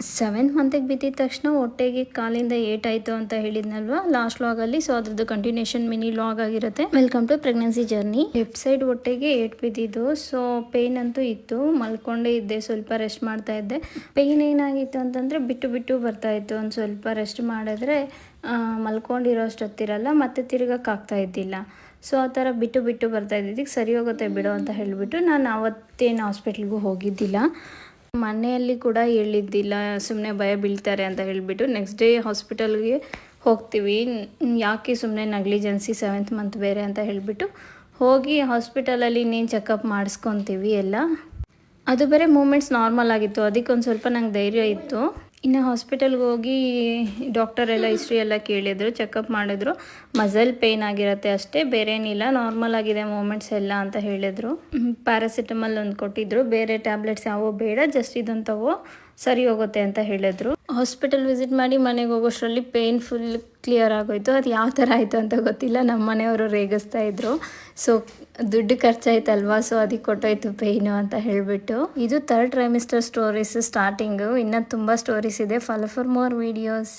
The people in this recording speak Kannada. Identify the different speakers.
Speaker 1: ಸೆವೆಂತ್ ಮಂತಿಗೆ ಬಿದ್ದಿದ ತಕ್ಷಣ ಹೊಟ್ಟೆಗೆ ಕಾಲಿಂದ ಏಟಾಯಿತು ಅಂತ ಹೇಳಿದ್ನಲ್ವ ಲಾಸ್ಟ್ ಲಾಗಲ್ಲಿ. ಸೊ ಅದ್ರದ್ದು ಕಂಟಿನ್ಯೂಷನ್ ಮಿನಿ ಲಾಗ್ ಆಗಿರುತ್ತೆ. Welcome to pregnancy journey. Left side ಹೊಟ್ಟೆಗೆ ಏಟ್ ಬಿದ್ದಿದ್ದು. ಸೊ ಪೇನ್ ಅಂತೂ ಇತ್ತು, ಮಲ್ಕೊಂಡೇ ಇದ್ದೆ, ಸ್ವಲ್ಪ ರೆಸ್ಟ್ ಮಾಡ್ತಾ ಇದ್ದೆ. ಪೇನ್ ಏನಾಗಿತ್ತು ಅಂತಂದರೆ ಬಿಟ್ಟು ಬಿಟ್ಟು ಬರ್ತಾ ಇತ್ತು. ಒಂದು ಸ್ವಲ್ಪ ರೆಸ್ಟ್ ಮಾಡಿದ್ರೆ ಮಲ್ಕೊಂಡಿರೋ ಅಷ್ಟೊತ್ತಿರಲ್ಲ, ಮತ್ತೆ ತಿರ್ಗೋಕ್ಕಾಗ್ತಾ ಇದ್ದಿಲ್ಲ. ಸೊ ಆ ಥರ ಬಿಟ್ಟು ಬಿಟ್ಟು ಬರ್ತಾ ಇದ್ದಿದ್ದಕ್ಕೆ ಸರಿ ಹೋಗುತ್ತೆ ಬಿಡು ಅಂತ ಹೇಳಿಬಿಟ್ಟು ನಾನು ಅವತ್ತೇನು ಹಾಸ್ಪಿಟ್ಲಿಗೂ ಹೋಗಿದ್ದಿಲ್ಲ. ಮನೆಯಲ್ಲಿ ಕೂಡ ಹೇಳಿದ್ದಿಲ್ಲ, ಸುಮ್ಮನೆ ಭಯ ಬೀಳ್ತಾರೆ ಅಂತ ಹೇಳಿಬಿಟ್ಟು. ನೆಕ್ಸ್ಟ್ ಡೇ ಹಾಸ್ಪಿಟಲ್ಗೆ ಹೋಗ್ತೀವಿ, ಯಾಕೆ ಸುಮ್ಮನೆ ನೆಗ್ಲಿಜೆನ್ಸಿ, ಸೆವೆಂತ್ ಮಂತ್ ಬೇರೆ ಅಂತ ಹೇಳಿಬಿಟ್ಟು ಹೋಗಿ ಹಾಸ್ಪಿಟಲಲ್ಲಿ ಇನ್ನೇನು ಚೆಕಪ್ ಮಾಡಿಸ್ಕೊತೀವಿ ಎಲ್ಲ. ಅದು ಬೇರೆ ಮೂಮೆಂಟ್ಸ್ ನಾರ್ಮಲ್ ಆಗಿತ್ತು, ಅದಕ್ಕೊಂದು ಸ್ವಲ್ಪ ನಂಗೆ ಧೈರ್ಯ ಇತ್ತು. ಇನ್ನು ಹಾಸ್ಪಿಟಲ್ಗೆ ಹೋಗಿ ಡಾಕ್ಟರ್ ಎಲ್ಲ ಹಿಸ್ಟ್ರಿ ಎಲ್ಲ ಕೇಳಿದ್ರು, ಚೆಕಪ್ ಮಾಡಿದ್ರು. ಮಸಲ್ ಪೇಯ್ನ್ ಆಗಿರುತ್ತೆ ಅಷ್ಟೇ, ಬೇರೆ ಏನಿಲ್ಲ, ನಾರ್ಮಲ್ ಆಗಿದೆ ಮೂಮೆಂಟ್ಸ್ ಎಲ್ಲ ಅಂತ ಹೇಳಿದರು. ಪ್ಯಾರಾಸಿಟಮಲ್ ಒಂದು ಕೊಟ್ಟಿದ್ರು, ಬೇರೆ ಟ್ಯಾಬ್ಲೆಟ್ಸ್ ಯಾವೋ ಬೇಡ, ಜಸ್ಟ್ ಇದೊಂದು ತಗೋ ಸರಿ ಹೋಗುತ್ತೆ ಅಂತ ಹೇಳಿದ್ರು. ಹಾಸ್ಪಿಟಲ್ ವಿಸಿಟ್ ಮಾಡಿ ಮನೆಗೆ ಹೋಗೋಷ್ಟರಲ್ಲಿ ಪೇಯ್ನ್ ಫುಲ್ ಕ್ಲಿಯರ್ ಆಗೋಯ್ತು. ಅದು ಯಾವ ಥರ ಆಯಿತು ಅಂತ ಗೊತ್ತಿಲ್ಲ, ನಮ್ಮ ಮನೆಯವರು ರೇಗಿಸ್ತಾ ಇದ್ರು. ಸೊ ದುಡ್ಡು ಖರ್ಚಾಯ್ತಲ್ವಾ, ಸೊ ಅದಕ್ಕೆ ಕೊಟ್ಟೋಯ್ತು ಪೇಯ್ನು ಅಂತ ಹೇಳಿಬಿಟ್ಟು. ಇದು ಥರ್ಡ್ ಟ್ರೈಮಿಸ್ಟರ್ ಸ್ಟೋರೀಸ್ ಸ್ಟಾರ್ಟಿಂಗು, ಇನ್ನೂ ತುಂಬ ಸ್ಟೋರೀಸ್ ಇದೆ. Follow for more videos.